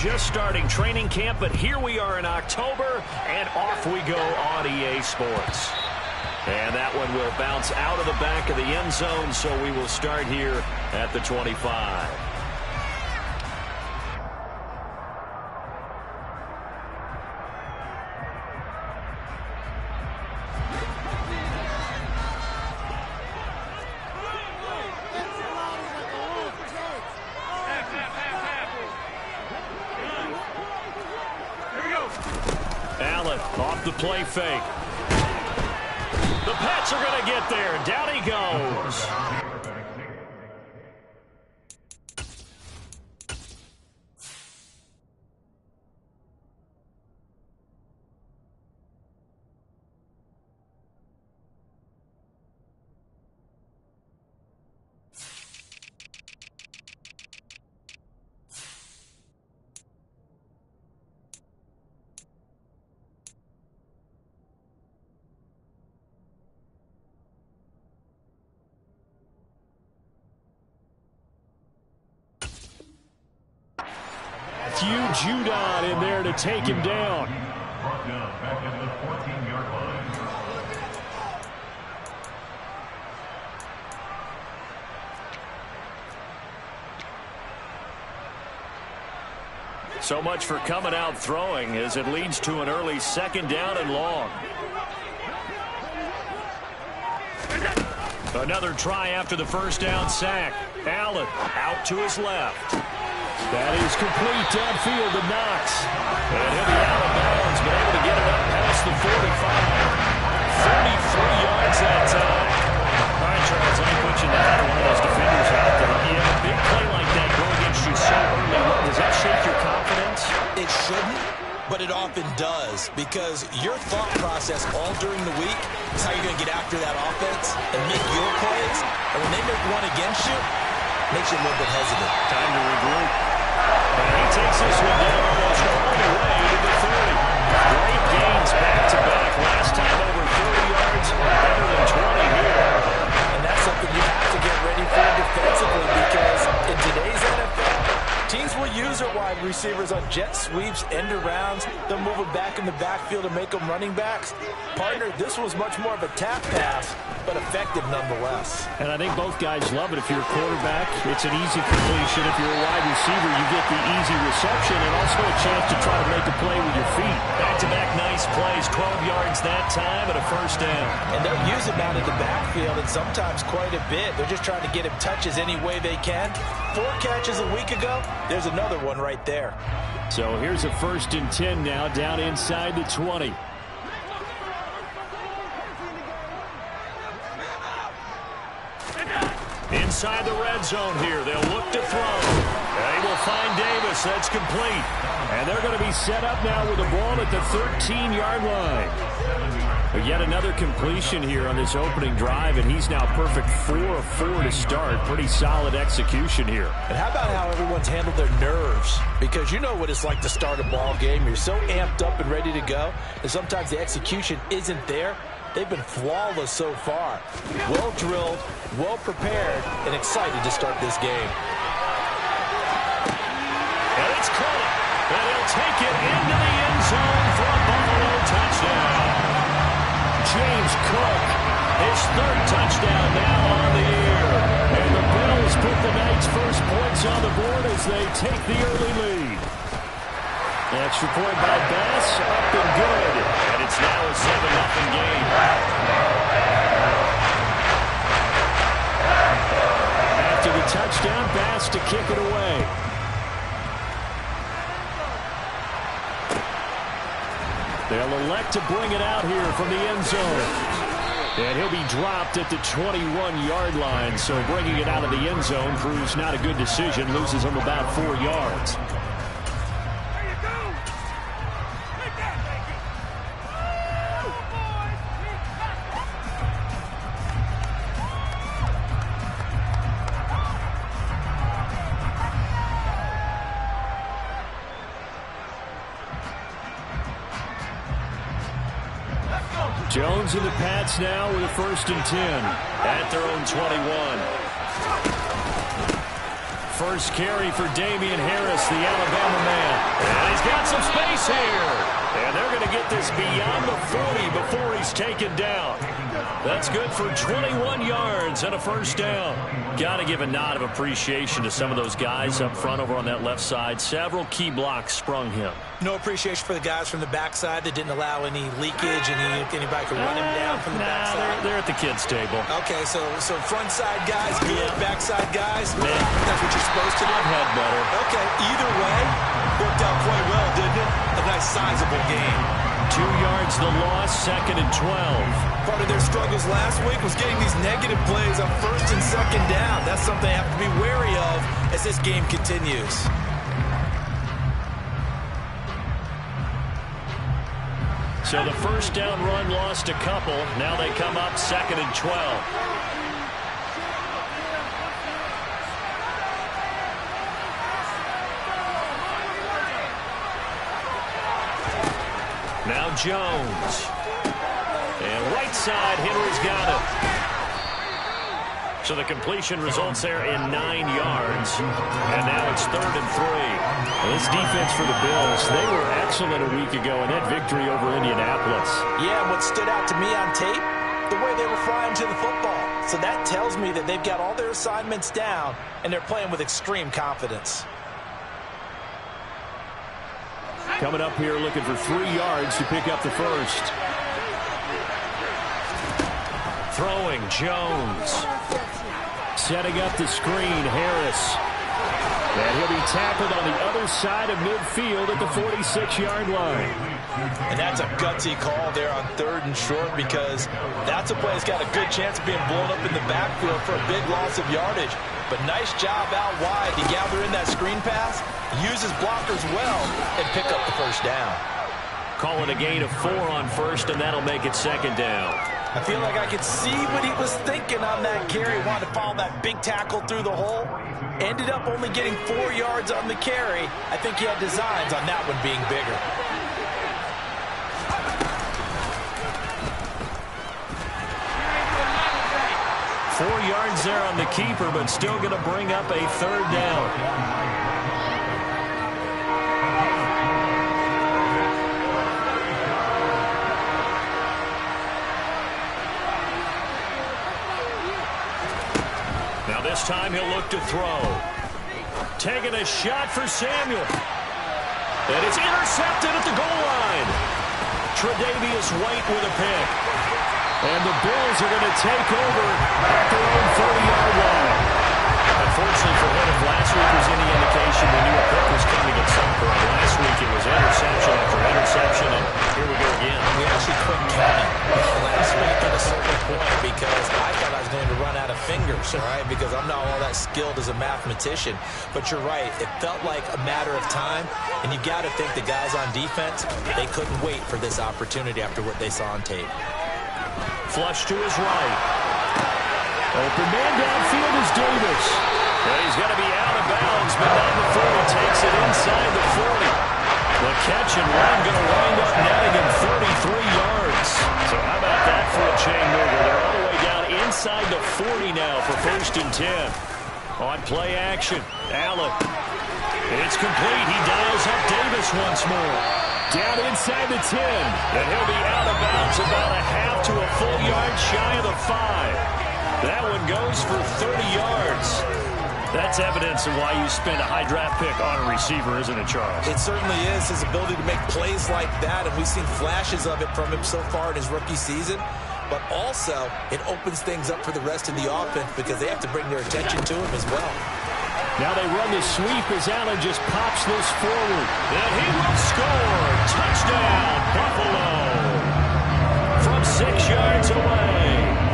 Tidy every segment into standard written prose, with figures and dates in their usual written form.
just starting training camp, but here we are in October, and off we go on EA Sports. And that one will bounce out of the back of the end zone, so we will start here at the 25. Off the play fake. The Pats are going to get there. Down he goes. Judon in there to take him down. Brought down back at the 14-yard line. So much for coming out throwing as it leads to an early second down and long. Another try after the first down sack. Allen out to his left. That is complete downfield to Knox. And he'll be out of bounds, but able to get it up past the 45. 33 yards that time. All right, Charles, let me put you in the head of one of those defenders out there. You have a big play like that go against you so early. Does that shake your confidence? It shouldn't, but it often does, because your thought process all during the week is how you're going to get after that offense and make your plays. And when they make one against you, it makes you a little bit hesitant. Time to regroup. And he takes this one down almost all the way to the 30. Great gains back-to-back. Last time over 30 yards, better than 20 here. And that's something you have to get ready for defensively, because in today's NFL, teams will use their wide receivers on jet sweeps, end arounds. They'll move them back in the backfield and make them running backs. Partner, this was much more of a tap pass, but effective nonetheless. And I think both guys love it. If you're a quarterback, it's an easy completion. If you're a wide receiver, you get the easy reception and also a chance to try to make a play with your feet. Back-to-back nice plays, 12 yards that time and a first down. And they'll use him out in the backfield, and sometimes quite a bit. They're just trying to get him touches any way they can. 4 catches a week ago, there's another one right there. So here's a 1st and 10 now, down inside the 20. Inside the red zone here. They'll look to throw. They will find Davis. That's complete. And they're going to be set up now with the ball at the 13-yard line. But yet another completion here on this opening drive, and he's now perfect 4 of 4 to start. Pretty solid execution here. And how about how everyone's handled their nerves? Because you know what it's like to start a ball game. You're so amped up and ready to go, and sometimes the execution isn't there. They've been flawless so far. Well drilled, well prepared, and excited to start this game. And it's caught. And he'll take it into the end zone for a Buffalo touchdown. James Cook, his 3rd touchdown now on the year. And the Bills put the night's first points on the board as they take the early lead. Extra point by Bass, up and good. And it's now a 7-0 game. After the touchdown, Bass to kick it away. They'll elect to bring it out here from the end zone. And he'll be dropped at the 21-yard line. So bringing it out of the end zone proves not a good decision. Loses him about 4 yards. Jones and the Pats now with a 1st and 10 at their own 21. First carry for Damian Harris, the Alabama man. some space here. And they're going to get this beyond the 40 before he's taken down. That's good for 21 yards and a first down. Got to give a nod of appreciation to some of those guys up front over on that left side. Several key blocks sprung him. No appreciation for the guys from the backside that didn't allow any leakage and anybody could run him down from the backside. They're at the kids' table. Okay, so front side guys, good. Backside guys, Man, that's what you're supposed to do. I've had better. Okay, either way, worked out quite well, didn't it? A nice sizable game. 2 yards the loss, 2nd and 12. Part of their struggles last week was getting these negative plays on 1st and 2nd down. That's something they have to be wary of as this game continues. So the first down run lost a couple. Now they come up 2nd and 12. Now Jones. And right side, Henry's got it. So the completion results there in 9 yards. And now it's 3rd and 3. And this defense for the Bills, they were excellent a week ago in that victory over Indianapolis. Yeah, what stood out to me on tape, the way they were flying to the football. So that tells me that they've got all their assignments down, and they're playing with extreme confidence. Coming up here looking for 3 yards to pick up the first. Throwing, Jones. Setting up the screen, Harris. And he'll be tackled on the other side of midfield at the 46-yard line. And that's a gutsy call there on 3rd and short, because that's a play that's got a good chance of being blown up in the backfield for a big loss of yardage. But nice job out wide to gather in that screen pass, use his blockers well, and pick up the first down. Call it a gain of 4 on first, and that'll make it 2nd down. I feel like I could see what he was thinking on that carry. Wanted to follow that big tackle through the hole. Ended up only getting 4 yards on the carry. I think he had designs on that one being bigger. Four yards there on the keeper, but still going to bring up a 3rd down. This time he'll look to throw. Taking a shot for Samuel. And it's intercepted at the goal line. Tre'Davious White with a pick. And the Bills are going to take over at their own 40-yard line. Unfortunately for him, if last week was any indication, we knew a pick was coming at some point. Last week it was interception after interception, and here we go again. We actually couldn't count it last week at a certain point because I thought I was going to run out of fingers, all right, because I'm not all that skilled as a mathematician. But you're right. It felt like a matter of time, and you've got to think the guys on defense, they couldn't wait for this opportunity after what they saw on tape. Flush to his right. Open man downfield is Davis. Well, he's going to be out of bounds, but not before he takes it inside the 40. The catch and run going to wind up netting him 33 yards. So how about that for a chain mover? They're all the way down inside the 40 now for 1st and 10. On play action, Allen. It's complete. He dials up Davis once more. Down inside the 10. And he'll be out of bounds about a half to a full yard shy of the 5. That one goes for 30 yards. That's evidence of why you spend a high draft pick on a receiver, isn't it, Charles? It certainly is, his ability to make plays like that, and we've seen flashes of it from him so far in his rookie season. But also, it opens things up for the rest of the offense because they have to bring their attention to him as well. Now they run the sweep as Allen just pops this forward. And he will score. Touchdown, Buffalo. From 6 yards away.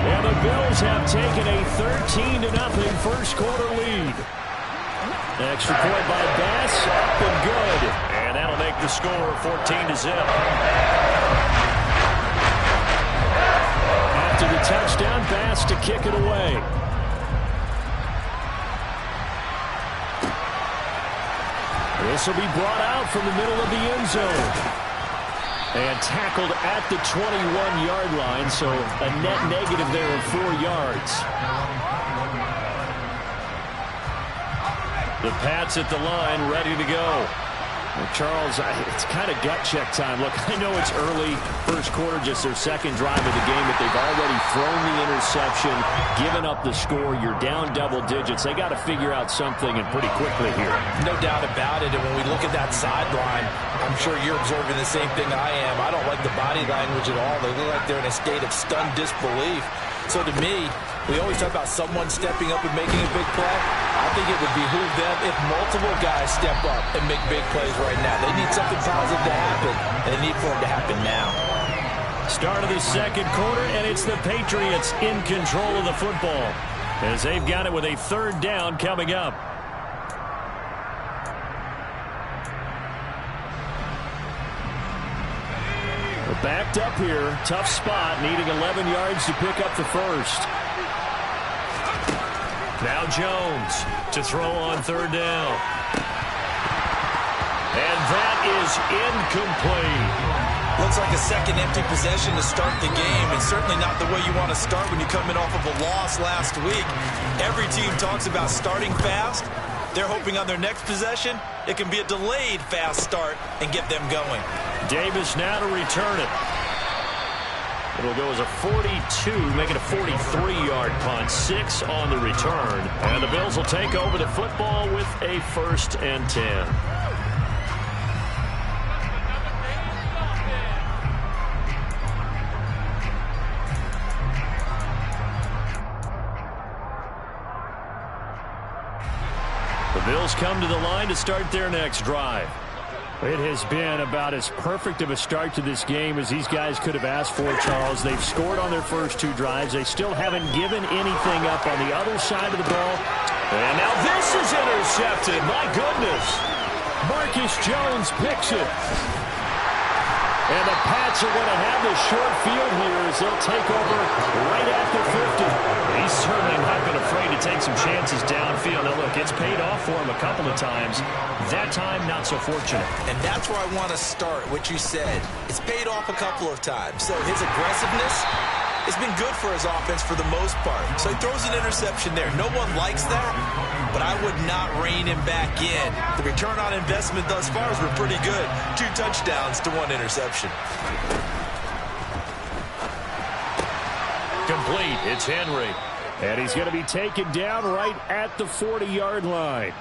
And the Bills have taken a 13-0 first quarter lead. Extra point by Bass, up and good. And that'll make the score 14-0. After the touchdown, Bass to kick it away. This will be brought out from the middle of the end zone. And tackled at the 21-yard line, so a net negative there of 4 yards. The Pats at the line, ready to go. Well, Charles, it's kind of gut check time. Look, I know it's early, first quarter, just their second drive of the game, but they've already thrown the interception, given up the score. You're down double digits. They got to figure out something, and pretty quickly here. No doubt about it. And when we look at that sideline, I'm sure you're observing the same thing I am. I don't like the body language at all. They look like they're in a state of stunned disbelief. So to me, we always talk about someone stepping up and making a big play. I think it would behoove them if multiple guys step up and make big plays right now. They need something positive to happen, and they need for it to happen now. Start of the second quarter, and it's the Patriots in control of the football as they've got it with a third down coming up. We're backed up here. Tough spot, needing 11 yards to pick up the first. Now Jones to throw on third down. And that is incomplete. Looks like a second empty possession to start the game, and certainly not the way you want to start when you're coming off of a loss last week. Every team talks about starting fast. They're hoping on their next possession, it can be a delayed fast start and get them going. Davis now to return it. It'll go as a 42, make it a 43-yard punt, 6 on the return. And the Bills will take over the football with a 1st and 10. The Bills come to the line to start their next drive. It has been about as perfect of a start to this game as these guys could have asked for, Charles. They've scored on their first 2 drives. They still haven't given anything up on the other side of the ball. And now this is intercepted. My goodness. Marcus Jones picks it. And the Pats are going to have the short field here as they'll take over right after 50. He's certainly not been afraid to take some chances downfield. Now, look, it's paid off for him a couple of times. That time, not so fortunate. And that's where I want to start, what you said. It's paid off a couple of times. So his aggressiveness has been good for his offense for the most part. So he throws an interception there. No one likes that, but I would not rein him back in. The return on investment thus far has been pretty good. 2 touchdowns to 1 interception. Complete. It's Henry. And he's going to be taken down right at the 40-yard line.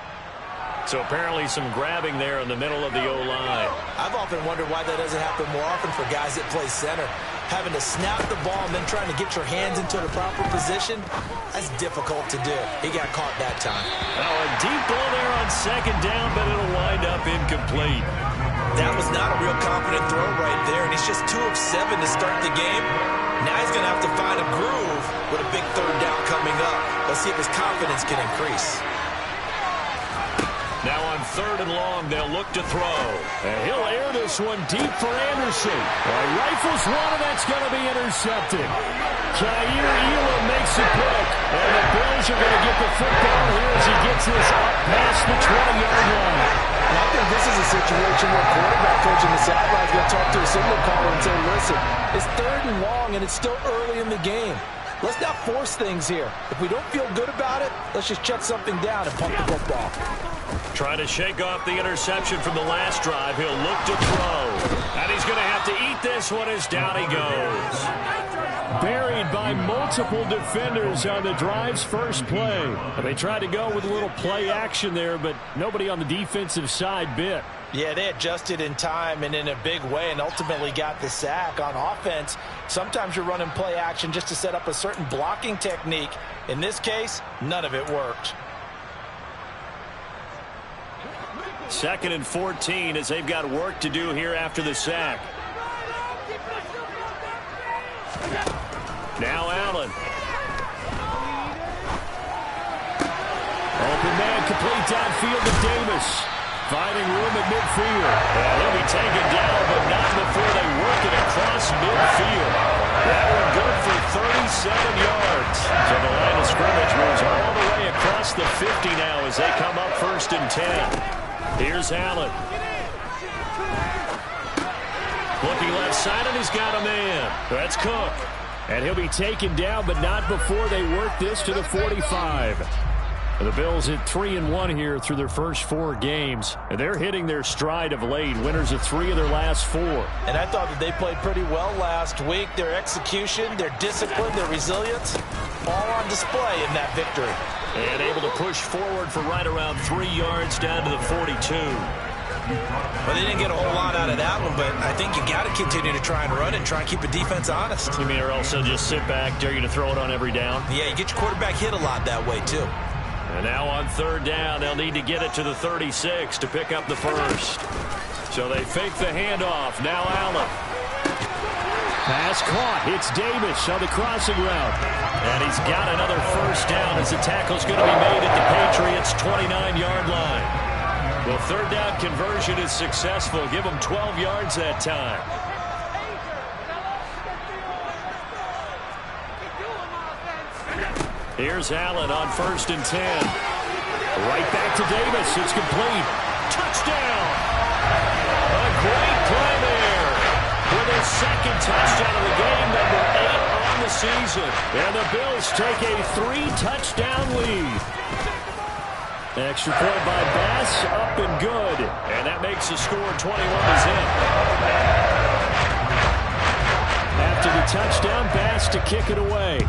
So apparently some grabbing there in the middle of the O-line. I've often wondered why that doesn't happen more often for guys that play center. Having to snap the ball and then trying to get your hands into the proper position, that's difficult to do. He got caught that time. Oh, a deep ball there on second down, but it'll wind up incomplete. That was not a real confident throw right there, and he's just 2 of 7 to start the game. Now he's going to have to find a groove with a big third down coming up. Let's see if his confidence can increase. Now on 3rd and long, they'll look to throw. And he'll air this one deep for Anderson. Rifles one, and that's going to be intercepted. Jair Elam makes a pick. And the Bills are going to get the football here as he gets this up past the 20-yard line. And I think this is a situation where quarterback coach in the sideline is going to talk to a signal caller and say, listen, it's 3rd and long, and it's still early in the game. Let's not force things here. If we don't feel good about it, let's just check something down and pump the football. Trying to shake off the interception from the last drive. He'll look to throw. And he's going to have to eat this one as down he goes. Buried by multiple defenders on the drive's first play. And they tried to go with a little play action there, but nobody on the defensive side bit. Yeah, they adjusted in time and in a big way and ultimately got the sack. On offense, sometimes you're running play action just to set up a certain blocking technique. In this case, none of it worked. 2nd and 14 as they've got work to do here after the sack. Now Allen. Open man, complete downfield to Davis. Finding room at midfield. And he'll be taken down, but not before they work it across midfield. That one good for 37 yards. So the line of scrimmage moves all the way across the 50 now as they come up 1st and 10. Here's Allen. Looking left side, and he's got a man. That's Cook. And he'll be taken down, but not before they work this to the 45. The Bills at 3-1 here through their first 4 games. And they're hitting their stride of late. Winners of 3 of their last 4. And I thought that they played pretty well last week. Their execution, their discipline, their resilience, all on display in that victory. And able to push forward for right around 3 yards down to the 42. Well, they didn't get a whole lot out of that one, but I think you got to continue to try and run it and try and keep the defense honest. You mean, or else they'll just sit back, dare you to throw it on every down? Yeah, you get your quarterback hit a lot that way, too. And now on 3rd down, they'll need to get it to the 36 to pick up the first. So they fake the handoff. Now Allen. Pass caught. It's Davis on the crossing route. And he's got another first down as the tackle's going to be made at the Patriots' 29-yard line. Well, 3rd down conversion is successful. Give them 12 yards that time. Here's Allen on 1st and 10. Right back to Davis. It's complete. Touchdown! A great play there with his 2nd touchdown of the game, number 8 on the season. And the Bills take a 3-touchdown lead. Extra point by Bass, up and good. And that makes the score 21-0. After the touchdown, Bass to kick it away.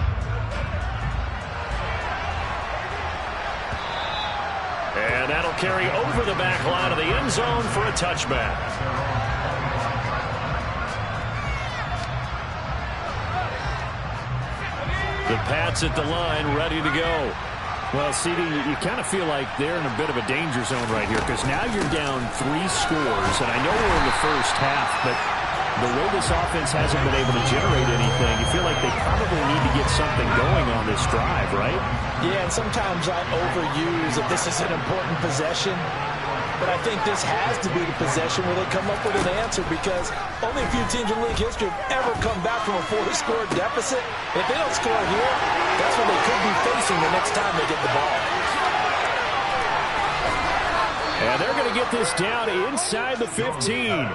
And that'll carry over the back line of the end zone for a touchback. The Pats at the line, ready to go. Well, CD, you kind of feel like they're in a bit of a danger zone right here because now you're down 3 scores, and I know we're in the first half, but the way this offense hasn't been able to generate anything, you feel like they probably need to get something going on this drive, right? Yeah, and sometimes I overuse that this is an important possession, but I think this has to be the possession where they come up with an answer because only a few teams in league history have ever come back from a 4-score deficit. If they don't score here, that's what they could be facing the next time they get the ball. And they're going to get this down inside the 15.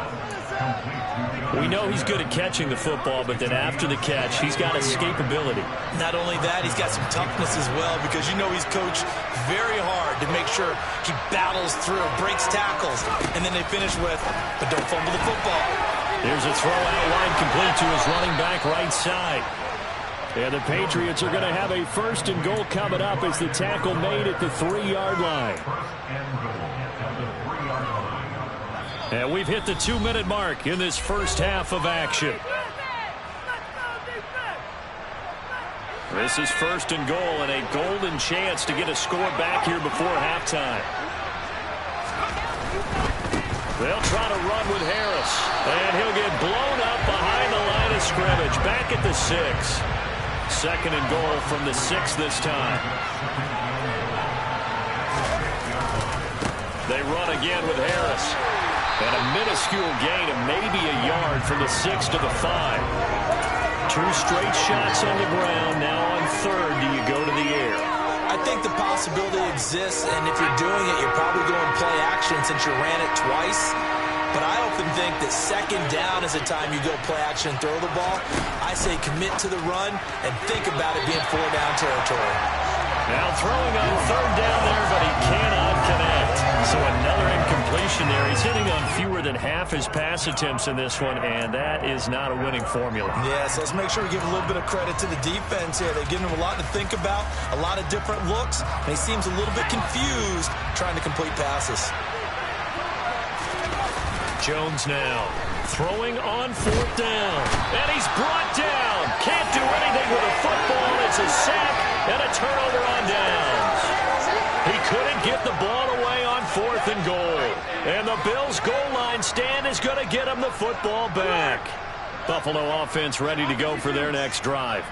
We know he's good at catching the football, but then after the catch, he's got escapability. Not only that, he's got some toughness as well because you know he's coached very hard to make sure he battles through, breaks tackles, and then they finish with, but don't fumble the football. Here's a throw out wide complete to his running back right side. And the Patriots are going to have a 1st and goal coming up as the tackle made at the 3-yard line. And we've hit the 2-minute mark in this first half of action. This is 1st and goal and a golden chance to get a score back here before halftime. They'll try to run with Harris. And he'll get blown up behind the line of scrimmage. Back at the 6. 2nd and goal from the 6 this time. They run again with Harris. And a minuscule gain of maybe a yard from the 6 to the 5. 2 straight shots on the ground. Now on 3rd, do you go to the air? I think the possibility exists, and if you're doing it, you're probably going play action since you ran it twice. But I often think that 2nd down is the time you go play action and throw the ball. I say commit to the run and think about it being 4-down territory. Now throwing on 3rd down there, but he cannot connect. So another incompletion there. He's hitting on fewer than half his pass attempts in this one, and that is not a winning formula. Yeah, so let's make sure we give a little bit of credit to the defense here. They've given him a lot to think about, a lot of different looks, and he seems a little bit confused trying to complete passes. Jones now throwing on 4th down, and he's brought down. Can't do anything with a football. It's a sack and a turnover on downs. He couldn't get the ball away on 4th and goal. And the Bills' goal line stand is going to get him the football back. Buffalo offense ready to go for their next drive.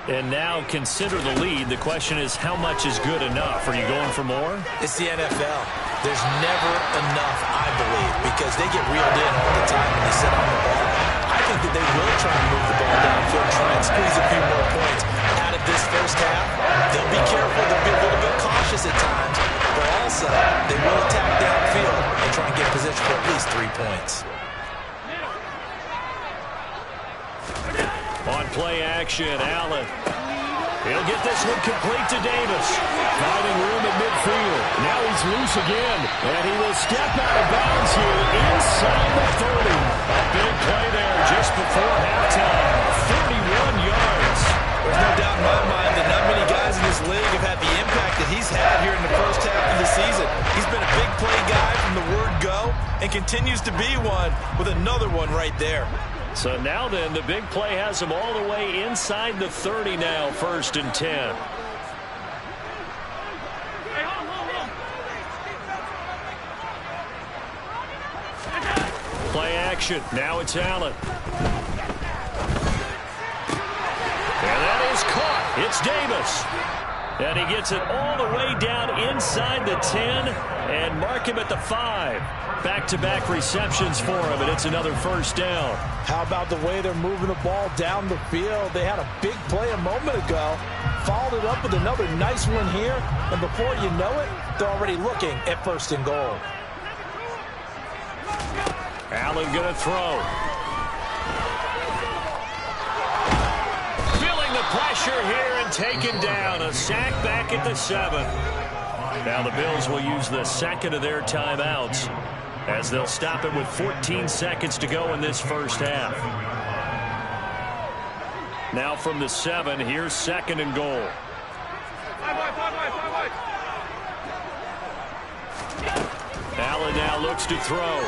And now consider the lead. The question is, how much is good enough? Are you going for more? It's the NFL. There's never enough, I believe, because they get reeled in all the time when they sit on the ball. I think that they will try and move the ball downfield, try and squeeze a few more points out of this first half. They'll be careful. They'll be a little bit cautious at times, but also they will attack downfield and try and get position for at least 3 points. On play action, Allen. He'll get this one complete to Davis. Finding room at midfield. Now he's loose again. And he will step out of bounds here inside the 30. A big play there just before halftime. 31 yards. There's no doubt in my mind that not many guys in this league have had the impact that he's had here in the first half of the season. He's been a big play guy from the word go and continues to be one with another one right there. So now then, the big play has him all the way inside the 30 now, 1st and 10. Play action. Now it's Allen. And that is caught. It's Davis. And he gets it all the way down inside the 10 and mark him at the 5. Back-to-back receptions for him, and it's another 1st down. How about the way they're moving the ball down the field? They had a big play a moment ago, followed it up with another nice one here, and before you know it, they're already looking at 1st and goal. Allen going to throw. Feeling the pressure here and taken down. A sack back at the 7. Now the Bills will use the second of their timeouts as they'll stop it with 14 seconds to go in this first half. Now from the 7, here's 2nd and goal. Allen now looks to throw.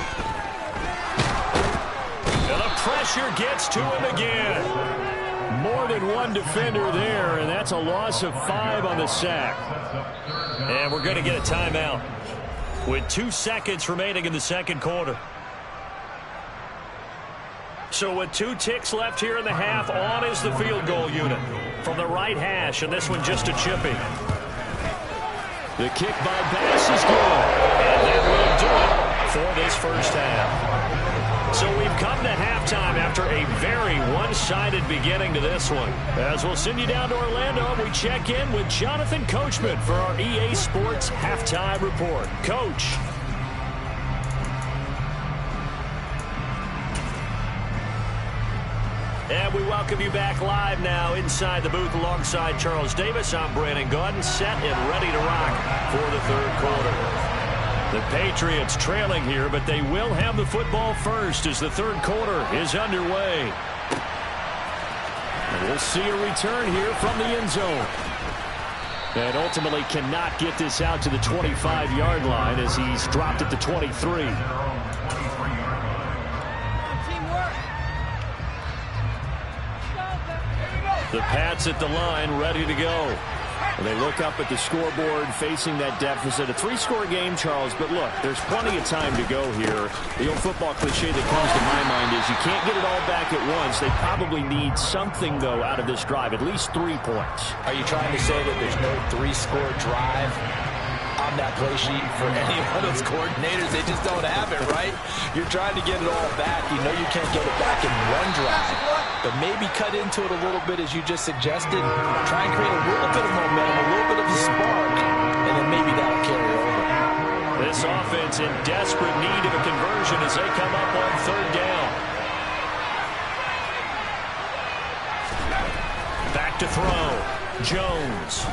And the pressure gets to him again. More than one defender there, and that's a loss of 5 on the sack. And we're going to get a timeout with 2 seconds remaining in the second quarter. So with 2 ticks left here in the half, on is the field goal unit from the right hash, and this one just a chippy. The kick by Bass is good, and that will do it for this first half. So we've come to halftime after a very one-sided beginning to this one. As we'll send you down to Orlando, we check in with Jonathan Coachman for our EA Sports Halftime Report. Coach. And we welcome you back live now inside the booth alongside Charles Davis. I'm Brandon Gaudin, set and ready to rock for the third quarter. The Patriots trailing here, but they will have the football first as the third quarter is underway. And we'll see a return here from the end zone. And ultimately cannot get this out to the 25-yard line as he's dropped at the 23. The Pats at the line, ready to go. And they look up at the scoreboard facing that deficit. A 3-score game, Charles, but look, there's plenty of time to go here. The old football cliche that comes to my mind is you can't get it all back at once. They probably need something, though, out of this drive, at least 3 points. Are you trying to say that there's no 3-score drive on that play sheet for any one of those coordinators? They just don't have it, right? You're trying to get it all back. You know you can't get it back in one drive. But maybe cut into it a little bit as you just suggested. Try and create a little bit of momentum, a little bit of a spark, and then maybe that'll carry over. This offense in desperate need of a conversion as they come up on 3rd down. Back to throw. Jones.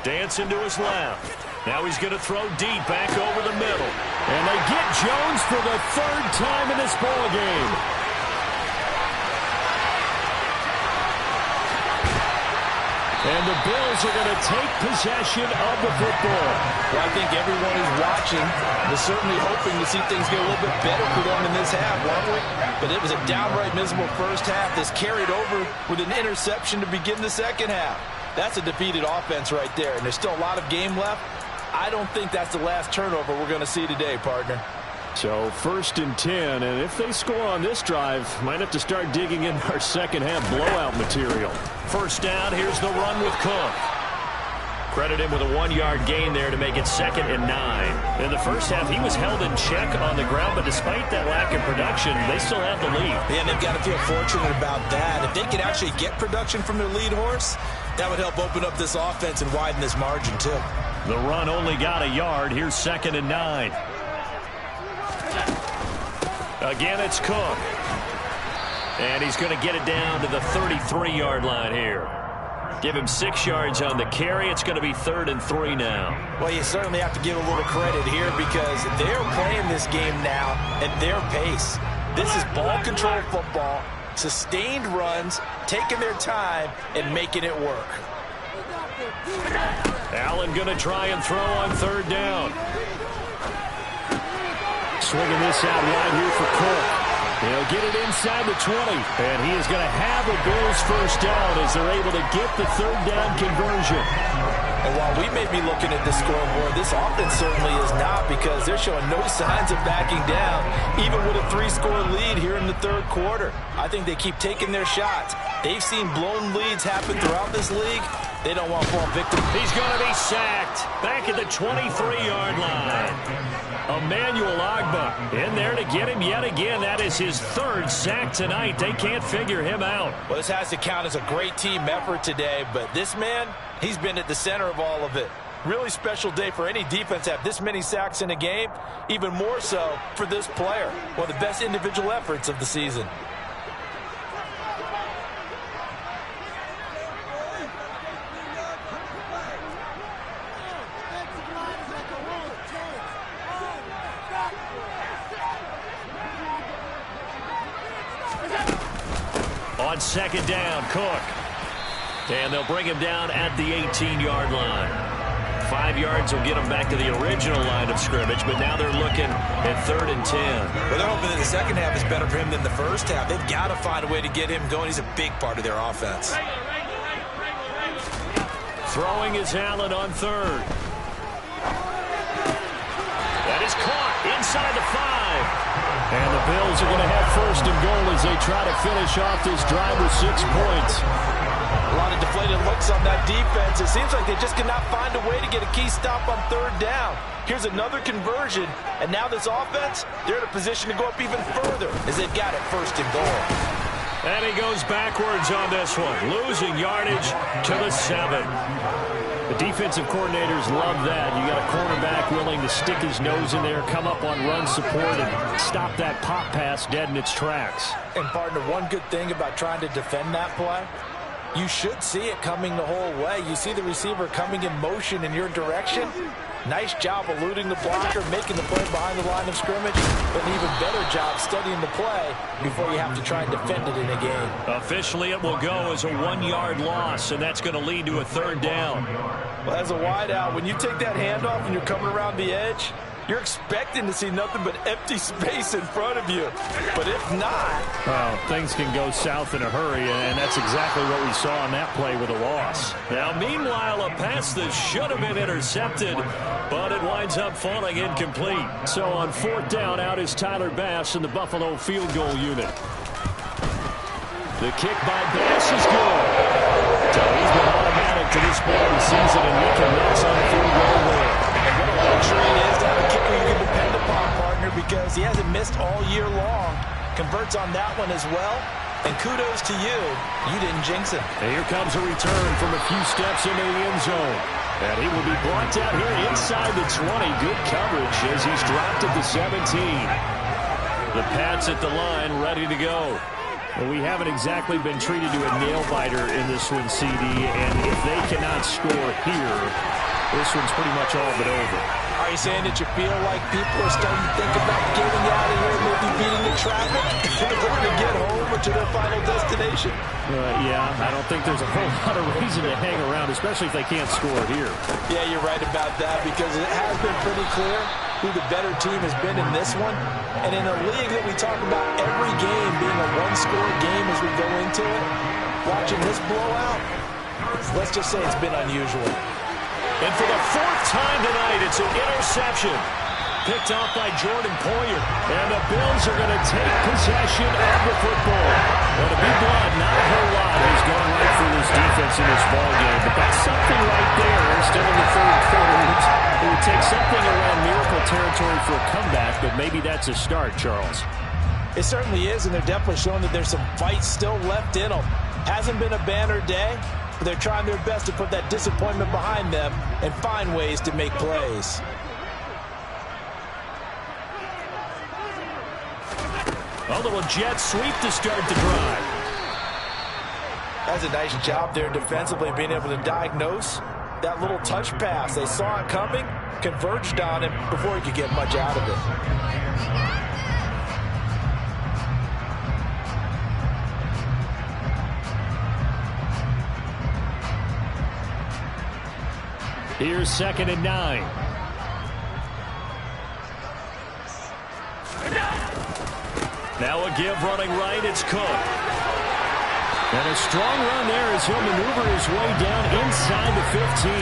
Dancing to his left. Now he's going to throw deep back over the middle. And they get Jones for the 3rd time in this ball game. And the Bills are going to take possession of the football. Well, I think everyone who's watching is certainly hoping to see things get a little bit better for them in this half, weren't we? But it was a downright miserable first half that's carried over with an interception to begin the second half. That's a defeated offense right there, and there's still a lot of game left. I don't think that's the last turnover we're going to see today, partner. So 1st and 10, and if they score on this drive, might have to start digging in our second half blowout material. 1st down, here's the run with Cook. Credit him with a 1-yard gain there to make it 2nd and 9. In the first half, he was held in check on the ground, but despite that lack of production, they still have the lead. Yeah, they've got to feel fortunate about that. If they could actually get production from their lead horse, that would help open up this offense and widen this margin, too. The run only got a yard. Here's 2nd and 9. Again, it's Cook. And he's going to get it down to the 33-yard line here. Give him 6 yards on the carry. It's going to be 3rd and 3 now. Well, you certainly have to give a little credit here because they're playing this game now at their pace. This is ball control football, sustained runs, taking their time, and making it work. Allen going to try and throw on 3rd down. Swinging this out wide here for Cook. He'll get it inside the 20, and he is going to have a Bills first down as they're able to get the 3rd down conversion. And while we may be looking at the scoreboard, this offense certainly is not because they're showing no signs of backing down, even with a 3-score lead here in the 3rd quarter. I think they keep taking their shots. They've seen blown leads happen throughout this league. They don't want to fall victim. He's going to be sacked back at the 23-yard line. Emmanuel Ogbah in there to get him yet again. That is his 3rd sack tonight. They can't figure him out. Well, this has to count as a great team effort today, but this man, he's been at the center of all of it. Really special day for any defense to have this many sacks in a game, even more so for this player. One of the best individual efforts of the season. On 2nd down, Cook. And they'll bring him down at the 18-yard line. 5 yards will get him back to the original line of scrimmage, but now they're looking at 3rd and 10. Well, they're hoping that the second half is better for him than the first half. They've got to find a way to get him going. He's a big part of their offense. Throwing is Allen on 3rd. That is caught inside the 5. And the Bills are going to have 1st and goal as they try to finish off this drive with 6 points. A lot of deflated looks on that defense. It seems like they just cannot find a way to get a key stop on 3rd down. Here's another conversion, and now this offense, they're in a position to go up even further as they've got it 1st and goal. And he goes backwards on this one, losing yardage to the 7. The defensive coordinators love that. You got a cornerback willing to stick his nose in there, come up on run support, and stop that pop pass dead in its tracks. And, partner, one good thing about trying to defend that play, you should see it coming the whole way. You see the receiver coming in motion in your direction. Nice job eluding the blocker, making the play behind the line of scrimmage, but an even better job studying the play before you have to try and defend it in a game. Officially, it will go as a 1-yard loss, and that's going to lead to a 3rd down. Well, as a wideout, when you take that handoff and you're coming around the edge, you're expecting to see nothing but empty space in front of you. But if not... well, things can go south in a hurry, and that's exactly what we saw on that play with a loss. Now, meanwhile, a pass that should have been intercepted, but it winds up falling incomplete. So on 4th down, out is Tyler Bass in the Buffalo field goal unit. The kick by Bass is good. So he's been automatic to this point of the season, and we can knock on a field goal there. And what a luxury it is to have a kicker you can depend upon, partner, because he hasn't missed all year long. Converts on that one as well. And kudos to you. You didn't jinx him. And here comes a return from a few steps into the end zone. And he will be brought down here inside the 20. Good coverage as he's dropped at the 17. The Pats at the line, ready to go. Well, we haven't exactly been treated to a nail-biter in this one, CD. And if they cannot score here, this one's pretty much all but over. Are you saying that you feel like people are starting to think about getting out of here, maybe beating the traffic in order to get home or to their final destination? Yeah, I don't think there's a whole lot of reason to hang around, especially if they can't score here. Yeah, you're right about that because it has been pretty clear who the better team has been in this one. And in a league that we talk about every game being a one-score game as we go into it, watching this blowout, let's just say it's been unusual. And for the 4th time tonight, it's an interception. Picked off by Jordan Poyer. And the Bills are going to take possession of the football. Well, to be blunt, not a whole lot has gone right for this defense in this ballgame. But that's something right there. Still in the 3rd quarter. It would take something around miracle territory for a comeback, but maybe that's a start, Charles. It certainly is, and they're definitely showing that there's some fight still left in them. Hasn't been a banner day. They're trying their best to put that disappointment behind them and find ways to make plays. A little jet sweep to start the drive. That's a nice job there defensively, being able to diagnose that little touch pass. They saw it coming, converged on him before he could get much out of it. Here's 2nd and 9. Now a give running right, it's Cook. And a strong run there as he'll maneuver his way down inside the 15.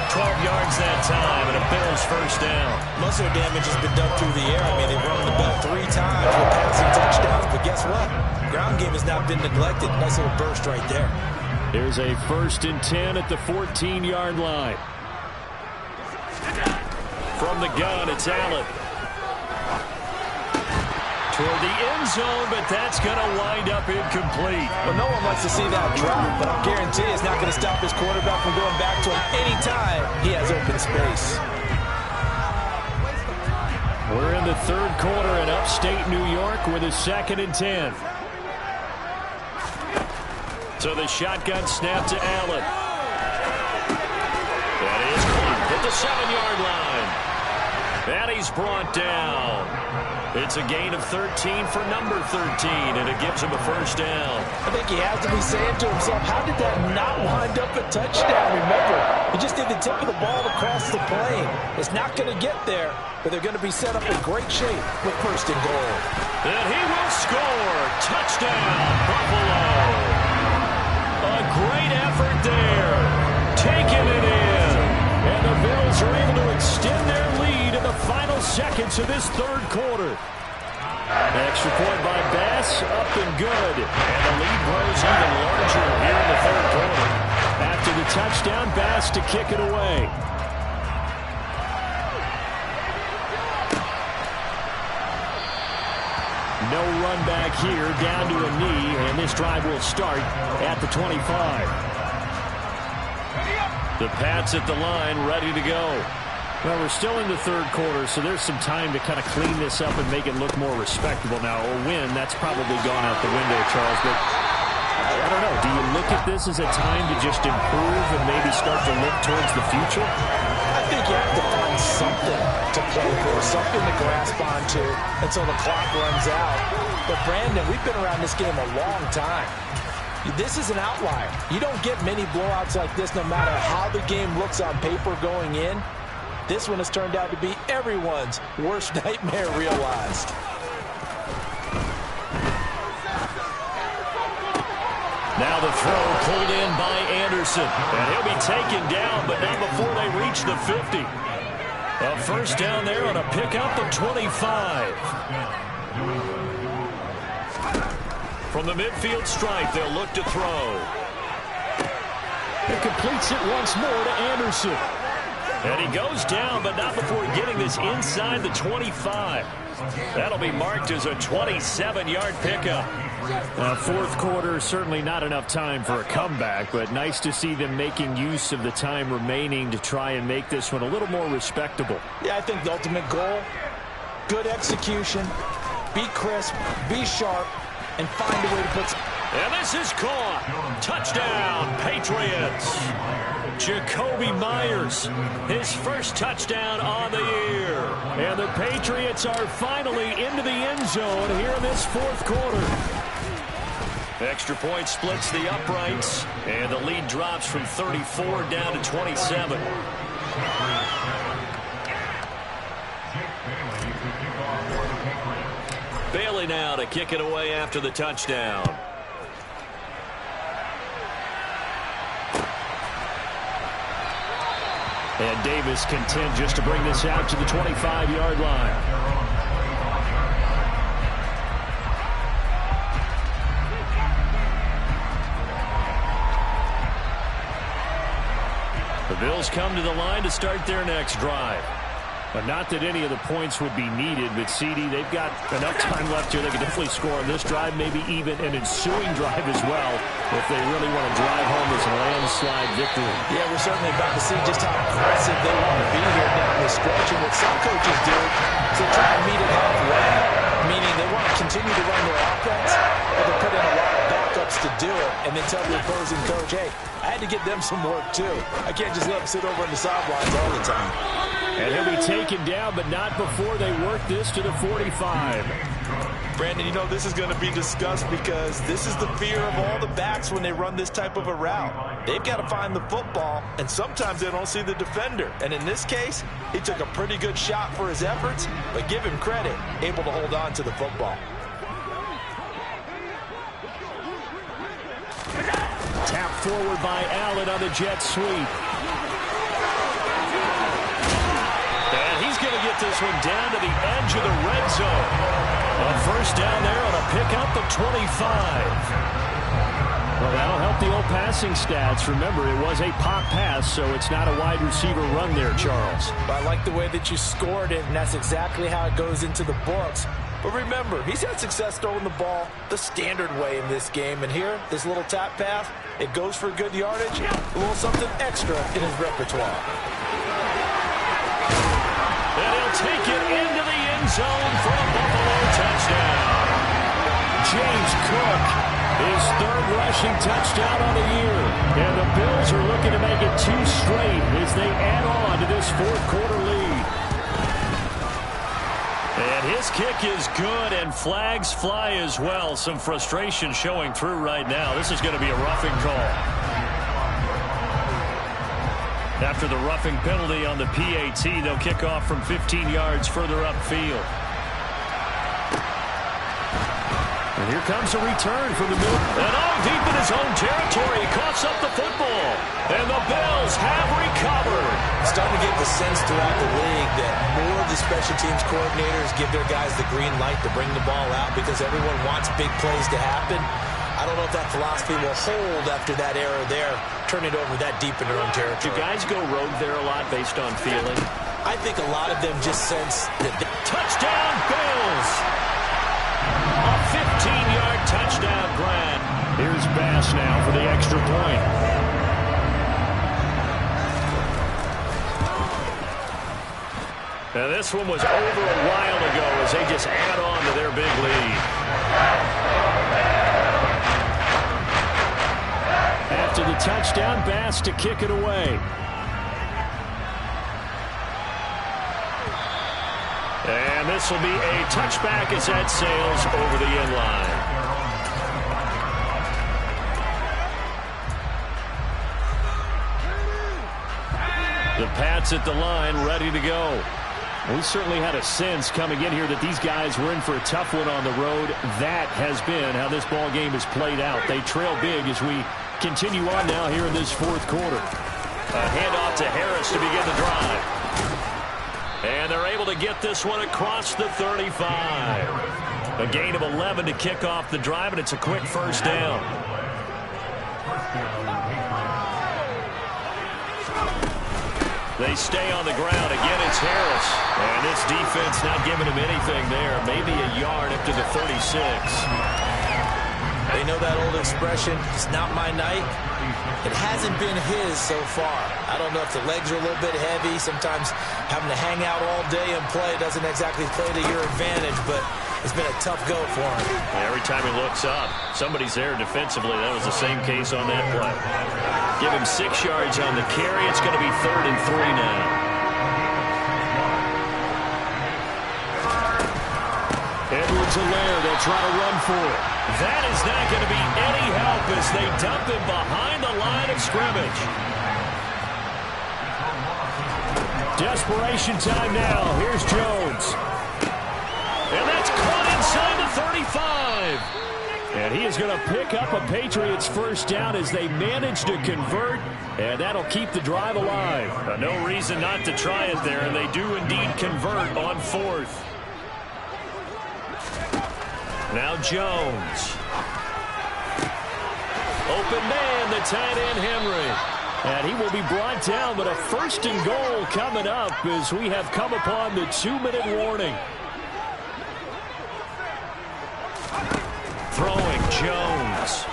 12 yards that time, and a Bills first down. Muscle damage has been done through the air. I mean, they've run the ball 3 times with passing touchdowns, but guess what? Ground game has not been neglected. Nice little burst right there. Here's a 1st and 10 at the 14-yard line. From the gun, it's Allen. Toward the end zone, but that's going to wind up incomplete. Well, no one likes to see that drop, but I guarantee it's not going to stop his quarterback from going back to him anytime he has open space. We're in the 3rd quarter in upstate New York with a 2nd and 10. So the shotgun snap to Allen. That is caught at the 7-yard line. And he's brought down. It's a gain of 13 for number 13, and it gives him a first down. I think he has to be saying to himself, how did that not wind up a touchdown? Remember, he just did the tip of the ball across the plane. It's not going to get there, but they're going to be set up in great shape with 1st and goal. And he will score. Touchdown, Buffalo. A great effort there. Taking it in. And the Bills are able to extend their lead in the final seconds of this 3rd quarter. Extra point by Bass, up and good. And the lead grows even larger here in the 3rd quarter. After the touchdown, Bass to kick it away. No run back here, down to a knee, and this drive will start at the 25. The Pats at the line, ready to go. Well, we're still in the 3rd quarter, so there's some time to kind of clean this up and make it look more respectable. Now, a win, that's probably gone out the window, Charles, but I don't know. Do you look at this as a time to just improve and maybe start to look towards the future? I think you have to find something to play for, something to grasp onto until the clock runs out. But, Brandon, we've been around this game a long time. This is an outlier. You don't get many blowouts like this no matter how the game looks on paper going in. This one has turned out to be everyone's worst nightmare realized. Now the throw pulled in by Anderson. And he'll be taken down, but not before they reach the 50. A first down there on a pickup of 25. From the midfield stripe, they'll look to throw. It completes it once more to Anderson. And he goes down, but not before getting this inside the 25. That'll be marked as a 27-yard pickup. 4th quarter, certainly not enough time for a comeback, but nice to see them making use of the time remaining to try and make this one a little more respectable. Yeah, I think the ultimate goal, good execution, be crisp, be sharp, and find a way to put... And this is caught. Touchdown, Patriots. Jacoby Myers, his first touchdown on the year. And the Patriots are finally into the end zone here in this 4th quarter. Extra point splits the uprights, and the lead drops from 34 down to 27. Bailey now to kick it away after the touchdown. And Davis content just to bring this out to the 25-yard line. The Bills come to the line to start their next drive. But not that any of the points would be needed, but CD, they've got enough time left here. They can definitely score on this drive, maybe even an ensuing drive as well, if they really want to drive home this landslide victory. Yeah, we're certainly about to see just how aggressive they want to be here down the stretch. And what some coaches do is they try to meet it halfway, meaning they want to continue to run their offense, but they put in a lot of backups to do it. and then tell the opposing coach, hey, I had to get them some work too. I can't just let them sit over on the sidelines all the time. And he'll be taken down, but not before they work this to the 45. Brandon, you know this is going to be discussed because this is the fear of all the backs when they run this type of a route. They've got to find the football, and sometimes they don't see the defender. And in this case, he took a pretty good shot for his efforts, but give him credit, able to hold on to the football. Tap forward by Allen on the jet sweep. And he's going to get this one down to the edge of the red zone. A first down there on a pickup of 25. Well, that'll help the old passing stats. Remember, it was a pop pass, so it's not a wide receiver run there, Charles. I like the way that you scored it, and that's exactly how it goes into the books. But remember, he's had success throwing the ball the standard way in this game. And here, this little tap pass, it goes for good yardage, a little something extra in his repertoire. And he'll take it into the end zone for a Buffalo touchdown. James Cook, his third rushing touchdown on the year. And the Bills are looking to make it 2 straight as they add on to this fourth quarter lead. And his kick is good, and flags fly as well. Some frustration showing through right now. This is going to be a roughing call. After the roughing penalty on the PAT, they'll kick off from 15 yards further upfield. And here comes a return from the middle. And all deep in his own territory. He coughs up the football. And the Bills have recovered. Starting to get the sense throughout the league that more of the special teams coordinators give their guys the green light to bring the ball out because everyone wants big plays to happen. I don't know if that philosophy will hold after that error there, turn it over that deep in their own territory. Do guys go rogue there a lot based on feeling? I think a lot of them just sense that... Touchdown, Bills! A 15-yard touchdown grab. Here's Bass now for the extra point. Now this one was over a while ago as they just add on to their big lead. After the touchdown, Bass to kick it away. And this will be a touchback as that sails over the end line. The Pats at the line, ready to go. We certainly had a sense coming in here that these guys were in for a tough one on the road. That has been how this ball game has played out. They trail big as we continue on now here in this fourth quarter. A handoff to Harris to begin the drive. And they're able to get this one across the 35. A gain of 11 to kick off the drive, and it's a quick first down. They stay on the ground. Again, it's Harris. And this defense not giving him anything there. Maybe a yard up to the 36. They know that old expression, it's not my night. It hasn't been his so far. I don't know if the legs are a little bit heavy. Sometimes having to hang out all day and play doesn't exactly play to your advantage, but it's been a tough go for him. Every time he looks up, somebody's there defensively. That was the same case on that play. Give him 6 yards on the carry. It's going to be 3rd and 3 now. Edwards-Helaire, they'll try to run for it. That is not going to be any help as they dump him behind the line of scrimmage. Desperation time now. Here's Jones. And that's caught inside the 35. And he is going to pick up a Patriots first down as they manage to convert. And that'll keep the drive alive. No reason not to try it there. And they do indeed convert on 4th. Now Jones. Open man, the tight end Henry. And he will be brought down, but a 1st and goal coming up as we have come upon the 2-minute warning. Throwing Jones.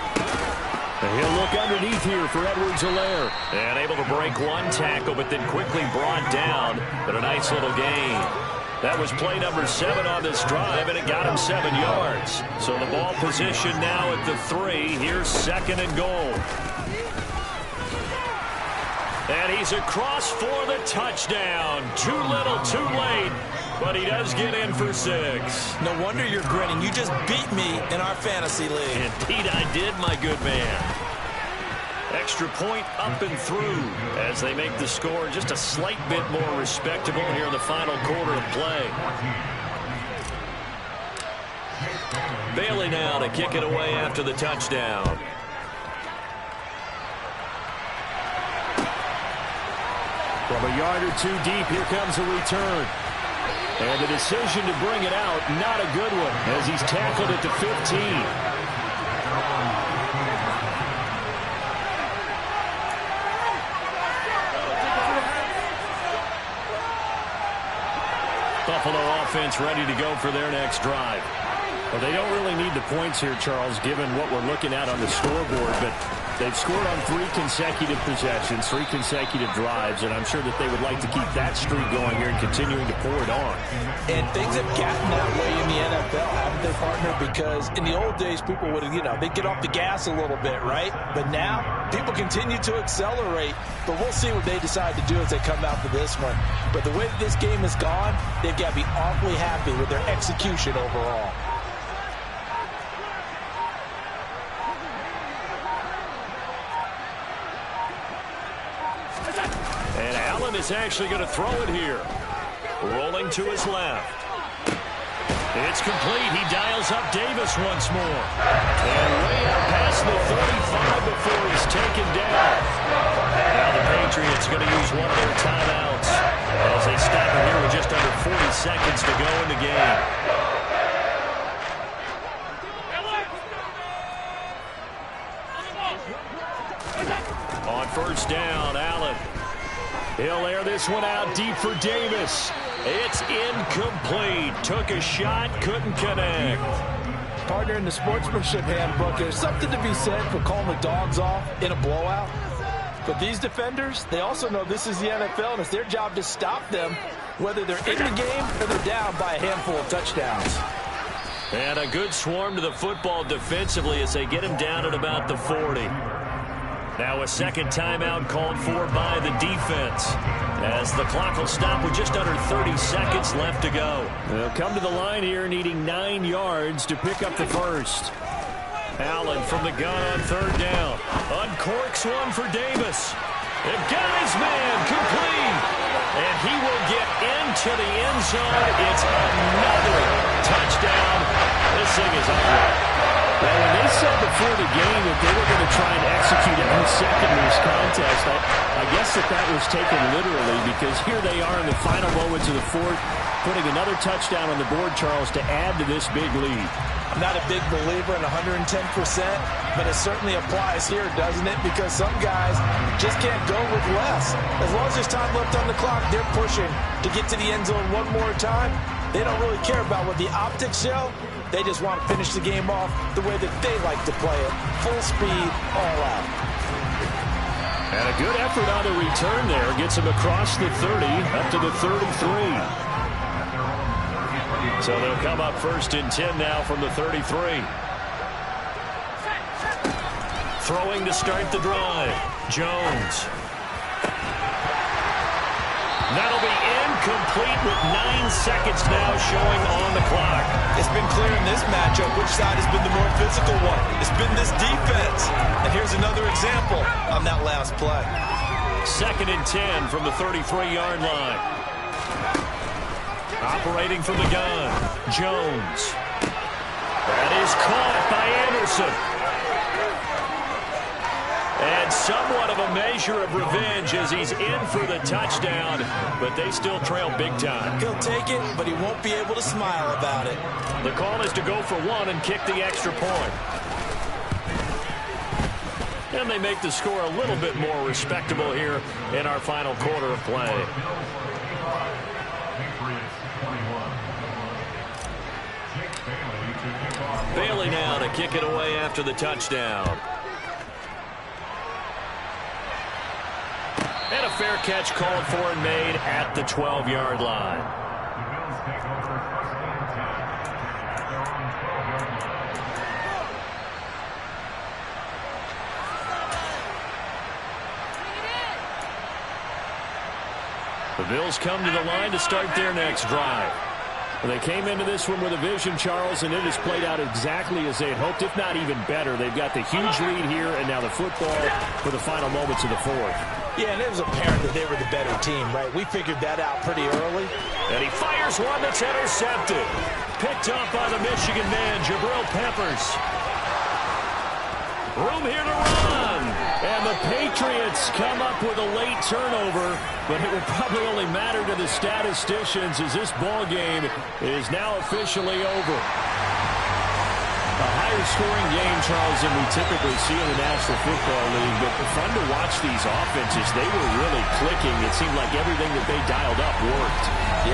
And he'll look underneath here for Edwards-Helaire. And able to break one tackle, but then quickly brought down. But a nice little gain. That was play number 7 on this drive, and it got him 7 yards. So the ball position now at the 3. Here's 2nd and goal. And he's across for the touchdown. Too little, too late, but he does get in for 6. No wonder you're grinning. You just beat me in our fantasy league. Indeed I did, my good man. Extra point up and through as they make the score just a slight bit more respectable here in the final quarter of play. Bailey now to kick it away after the touchdown. From a yard or 2 deep, here comes a return. And the decision to bring it out, not a good one, as he's tackled at the 15. Buffalo offense ready to go for their next drive. Well, they don't really need the points here, Charles, given what we're looking at on the scoreboard, but they've scored on 3 consecutive possessions, 3 consecutive drives, and I'm sure that they would like to keep that streak going here and continuing to pour it on. And things have gotten that way in the NFL, haven't they, partner? Because in the old days, people would, they'd get off the gas a little bit, right? But now, people continue to accelerate, but we'll see what they decide to do as they come out for this one. But the way that this game has gone, they've got to be awfully happy with their execution overall. And Allen is actually going to throw it here. Rolling to his left. It's complete. He dials up Davis once more. And way out past the 35 before he's taken down. Now the Patriots going to use one of their timeouts as they stop it here with just under 40 seconds to go in the game. On first down, Allen. He'll air this one out deep for Davis. It's incomplete. Took a shot, couldn't connect. Partner, in the sportsmanship handbook, there's something to be said for calling the dogs off in a blowout. But these defenders, they also know this is the NFL, and it's their job to stop them, whether they're in the game or they're down by a handful of touchdowns. And a good swarm to the football defensively as they get him down at about the 40. Now a second timeout called for by the defense as the clock will stop with just under 30 seconds left to go. They'll come to the line here needing 9 yards to pick up the first. Allen from the gun on third down. Uncorks one for Davis. And got his man complete. And he will get into the end zone. It's another touchdown. This thing is over. Well, when they said before the game that they were going to try and execute every second in this contest, I guess that was taken literally, because here they are in the final moments of the fourth, putting another touchdown on the board, Charles, to add to this big lead. I'm not a big believer in 110%, but it certainly applies here, doesn't it? Because some guys just can't go with less. As long as there's time left on the clock, they're pushing to get to the end zone one more time. They don't really care about what the optics show. They just want to finish the game off the way that they like to play it. Full speed, all out. And a good effort on the return there. Gets him across the 30, up to the 33. So they'll come up first and 10 now from the 33. Throwing to start the drive. Jones. That'll be incomplete with 9 seconds now showing on the clock. It's been clear in this matchup which side has been the more physical one. It's been this defense. And here's another example on that last play. Second and 10 from the 33-yard line. Operating from the gun, Jones. That is caught by Anderson. And somewhat of a measure of revenge as he's in for the touchdown, but they still trail big time. He'll take it, but he won't be able to smile about it. The call is to go for one and kick the extra point. And they make the score a little bit more respectable here in our final quarter of play. Bailey now to kick it away after the touchdown. And a fair catch called for and made at the 12-yard line. The Bills come to the line to start their next drive. They came into this one with a vision, Charles, and it has played out exactly as they had hoped, if not even better. They've got the huge lead here, and now the football for the final moments of the fourth. Yeah, and it was apparent that they were the better team, right? We figured that out pretty early. And he fires one that's intercepted. Picked up by the Michigan man, Jabril Peppers. Room here to run. And the Patriots come up with a late turnover, but it will probably only matter to the statisticians as this ball game is now officially over. A higher scoring game, Charles, than we typically see in the National Football League, but fun to watch these offenses. They were really clicking. It seemed like everything that they dialed up worked. Yeah.